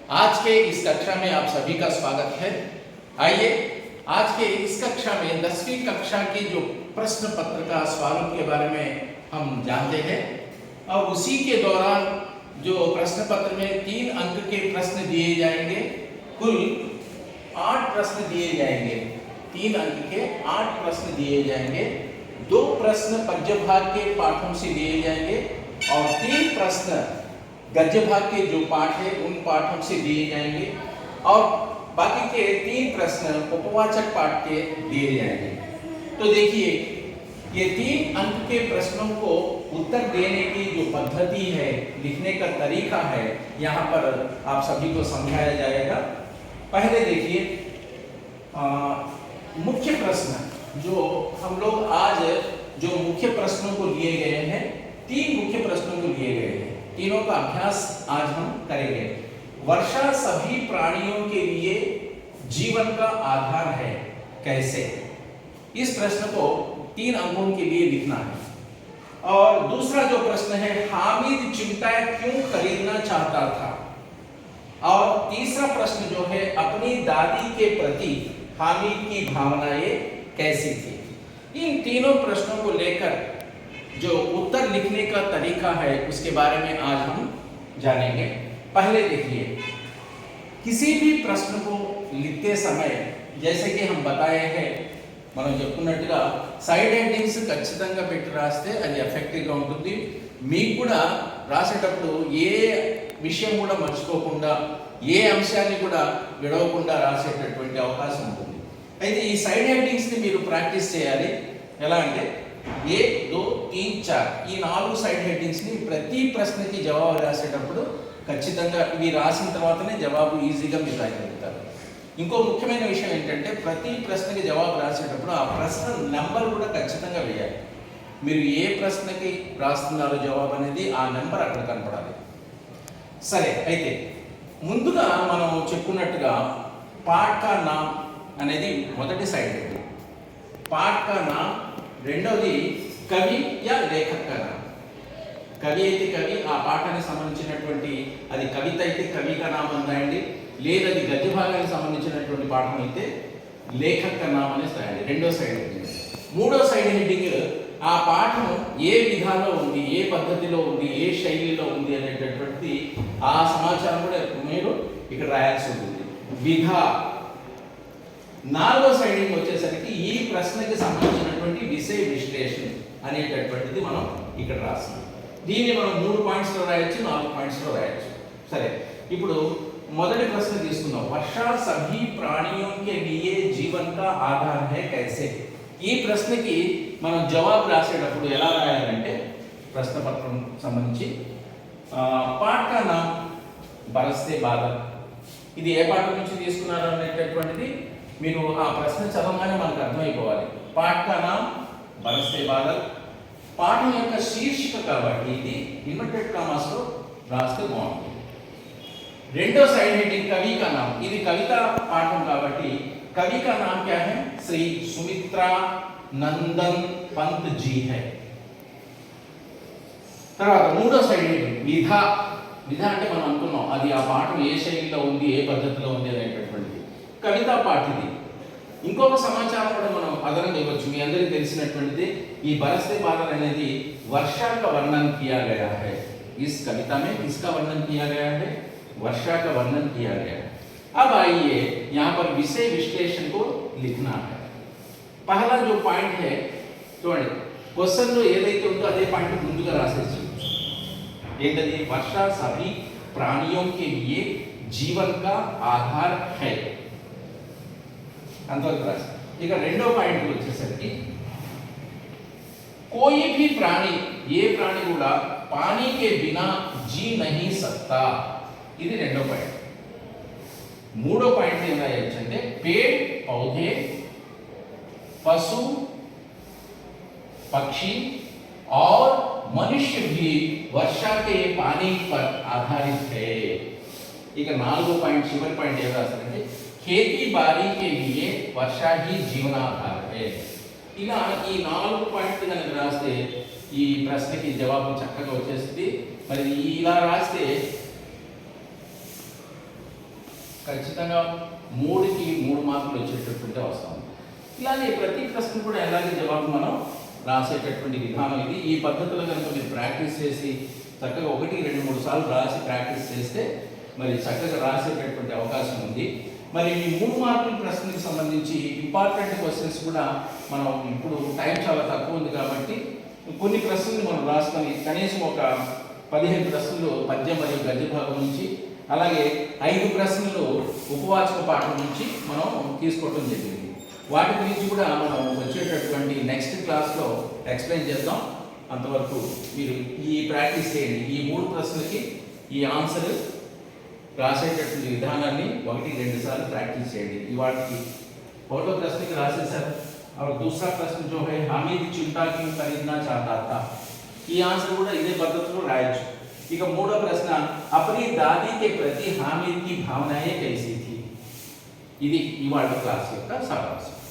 आज के इस कक्षा में आप सभी का स्वागत है। आइए आज के इस कक्षा में 10वीं कक्षा के जो प्रश्न पत्र का सवालों के बारे में हम जानते हैं और उसी के दौरान जो प्रश्न पत्र में 3 अंक के प्रश्न दिए जाएंगे। कुल 8 प्रश्न दिए जाएंगे। 3 अंक के 8 प्रश्न दिए जाएंगे। 2 प्रश्न पद्य भाग के पाठों से दिए जाएंगे और 3 प्रश्न गद्य भाग के जो पाठ है उन पाठों से दिए जाएंगे और बाकी के 3 प्रश्न उपवाचक पाठ के दिए जाएंगे। तो देखिए, ये 3 अंक के प्रश्नों को उत्तर देने की जो पद्धति है, लिखने का तरीका है, यहाँ पर आप सभी को समझाया जाएगा। पहले देखिए, मुख्य प्रश्न जो हम लोग आज जो मुख्य प्रश्नों को लिए गए हैं, 3 मुख्य प्रश्नों को लिए गए हैं, तीनों का अभ्यास आज हम करेंगे। वर्षा सभी प्राणियों के लिए जीवन का आधार है, कैसे? इस प्रश्न को 3 अंकों के लिए लिखना है। और दूसरा जो प्रश्न है, हामिद चिमटा क्यों खरीदना चाहता था? और तीसरा प्रश्न जो है, अपनी दादी के प्रति हामिद की भावनाएं कैसी थी? इन तीनों प्रश्नों को लेकर जो उत्तर लिखने का तरीका है उसके बारे में आज हम जानेंगे। पहले देखिए, किसी भी प्रश्न को लिखते समय जैसे कि हम बताए हैं, మనం చెప్పుకున్నట్టుగా సైడ్ హెడ్డింగ్స్ ఖచ్చితంగా పెట్టి రాస్తే అది ఎఫెక్టివ్గా ఉంటుంది। మీకు కూడా రాసేటప్పుడు ఏ విషయం కూడా మర్చిపోకుండా, ఏ అంశాన్ని కూడా విడవకుండా రాసేటటువంటి అవకాశం ఉంటుంది। అయితే ఈ సైడ్ హెడ్డింగ్స్ని మీరు ప్రాక్టీస్ చేయాలి। ఎలా అంటే 1 2 3 4 ఈ 4 సైడ్ హెడ్డింగ్స్ని ప్రతి ప్రశ్నకి జవాబు రాసేటప్పుడు ఖచ్చితంగా ఇవి రాసిన తర్వాతనే జవాబు ఈజీగా మీరు రాయగలుగుతారు। ఇంకో ముఖ్యమైన విషయం ఏంటంటే, ప్రతి ప్రశ్నకి జవాబు రాసేటప్పుడు ఆ ప్రశ్న నెంబర్ కూడా ఖచ్చితంగా వేయాలి। మీరు ఏ ప్రశ్నకి రాస్తున్నారో జవాబు అనేది ఆ నెంబర్ అక్కడ కనపడాలి। సరే, అయితే ముందుగా మనం చెప్పుకున్నట్టుగా పాఠ్ కా నామ్ అనేది మొదటి సైడ్ హెడ్డింగ్। పాఠ్ కా నామ్, రెండోది కవి యా లేఖక్ కా నామ్। కవి అయితే కవి, ఆ పాఠానికి సంబంధించినటువంటి అది కవిత అయితే కవి కా నామ్ అని రాయండి, లేదా అది గద్య భాగానికి సంబంధించినటువంటి పాఠం అయితే లేఖక్ కా నామ్ అని రాయండి, రెండో సైడ్ హెడ్డింగ్। మూడో సైడ్ హెడ్డింగ్ ఆ పాఠం ఏ విధానంలో ఉంది, ఏ పద్ధతిలో ఉంది, ఏ శైలిలో ఉంది అనేటటువంటి ఆ సమాచారం కూడా మీరు ఇక్కడ రాయాల్సి ఉంటుంది, విధా। నాలుగో సైడింగ్ వచ్చేసరికి ఈ ప్రశ్నకి సంబంధించినటువంటి విషయ విశ్లేషణ అనేటటువంటిది మనం ఇక్కడ రాస్తాం। దీన్ని మనం 3 పాయింట్స్లో రాయొచ్చు, 4 పాయింట్స్లో రాయొచ్చు। సరే, ఇప్పుడు మొదటి ప్రశ్న తీసుకుందాం। వర్షా సభీ ప్రాణియోं के लिए जीवन का आधार है कैसे? ఈ ప్రశ్నకి మనం జవాబు రాసేటప్పుడు ఎలా రాయాలంటే, ప్రశ్న పత్రం సంబంధించి పాఠ్ కా నామ్ బరస్తే బాదల్, ఇది ఏ పాఠం నుంచి తీసుకున్నారు అనేటటువంటిది మీరు ఆ ప్రశ్న చదవగానే మనకు అర్థమైపోవాలి। పాఠ్ కా నామ్ బరస్తే బాదల్, పాఠం యొక్క శీర్షిక కాబట్టి ఇది ఇన్వర్టెడ్ కామాస్ లో రాస్తే బాగుంటుంది। రెండో సైడ్ హెడ్డింగ్ కవి కా నామ్, ఇది కవిత పాఠం కాబట్టి కవి కా నామ్ క్యా హై? శ్రీ సుమిత్రా నందన్ పంత్ జీ హై। తర్వాత మూడో సైడ్ హెడ్డింగ్ విధా। విధా అంటే మనం అనుకున్నాం అది ఆ పాఠం ఏ శైలిలో ఉంది, ఏ పద్ధతిలో ఉంది అనేటటువంటిది కవితా పాఠ్ ఇది। ఇంకొక సమాచారం కూడా మనం అదనంగా ఇవ్వచ్చు, మీ అందరికీ తెలిసినటువంటిది, ఈ బరస్తే బాదల్ అనేది वर्षा का वर्णन किया गया है। इस कविता में किसका वर्णन किया गया है? वर्षा का वर्णन किया गया है। अब आइए यहाँ पर विषय विश्लेषण को लिखना है। पहला जो पॉइंट है, చూడండి క్వశ్చన్ లో ఏదైతే ఉందో అదే పాయింట్ ముందుగా రాసేసి, ఏంటది? वर्षा सभी प्राणियों के लिए जीवन का आधार है अंतवరకు రాసి। ఇక రెండో పాయింట్ వచ్చేసరికి कोई भी प्राणी, ये प्राणी కూడా पानी के बिना जी नहीं सकता, ఇది రెండో పాయింట్। మూడో పాయింట్ ఏం రాయొచ్చంటే, पेड़ पौधे पशु पक्षी और मनुष्य भी वर्षा के पानी पर आधारित है। ఇక నాలుగో పాయింట్, చివరి పాయింట్ ఏం రాస్తారంటే, खेती बाड़ी के लिए वर्षा ही जीवनाधार है। ఇలా ఈ 4 పాయింట్లు కనుక రాస్తే ఈ ప్రశ్నకి జవాబు చక్కగా వచ్చేస్తుంది। మరి ఇలా రాస్తే ఖచ్చితంగా 3కి 3 మార్కులు వచ్చేటటువంటి వస్తుంది. ఇలాగే ప్రతి ప్రశ్న కూడా ఎలాగే జవాబు మనం రాసేటటువంటి విధానం ఇది. ఈ పద్ధతిలో కనుక మీరు ప్రాక్టీస్ చేసి చక్కగా 1, 2, 3 సార్లు రాసి ప్రాక్టీస్ చేస్తే మరి చక్కగా రాసేటటువంటి అవకాశం ఉంది. మరి ఈ 3 మార్కుల ప్రశ్నకి సంబంధించి ఇంపార్టెంట్ క్వశ్చన్స్ కూడా మనం ఇప్పుడు టైం చాలా తక్కువ ఉంది కాబట్టి కొన్ని ప్రశ్నలు మనం రాసుకొని కనీసం ఒక 15 ప్రశ్నలు పద్యం మరియు గద్య భాగం నుంచి, అలాగే 5 ప్రశ్నలు ఉపవాచక పాఠం నుంచి మనం తీసుకోవడం జరిగింది. వాటి గురించి కూడా మనం వచ్చేటటువంటి నెక్స్ట్ క్లాస్లో ఎక్స్ప్లెయిన్ చేద్దాం. అంతవరకు మీరు ఈ ప్రాక్టీస్ చేయండి. ఈ 3 ప్రశ్నలకి ఈ ఆన్సర్ రాసేటటువంటి విధానాన్ని 1, 2 సార్లు ప్రాక్టీస్ చేయండి. ఇవాటికి 1వ ప్రశ్నకి రాసేసారు. और दूसरा प्रश्न जो है हामिद चिंता क्यों खरीदना चाहता था, ఈ ఆన్సర్ కూడా ఇదే పద్ధతిలో రాయొచ్చు. ఇక 3వ ప్రశ్న अपनी दादी के प्रति हामिद की भावनाएं कैसी थी. ఇది ఇవాళ క్లాస్ యొక్క సారాంశం.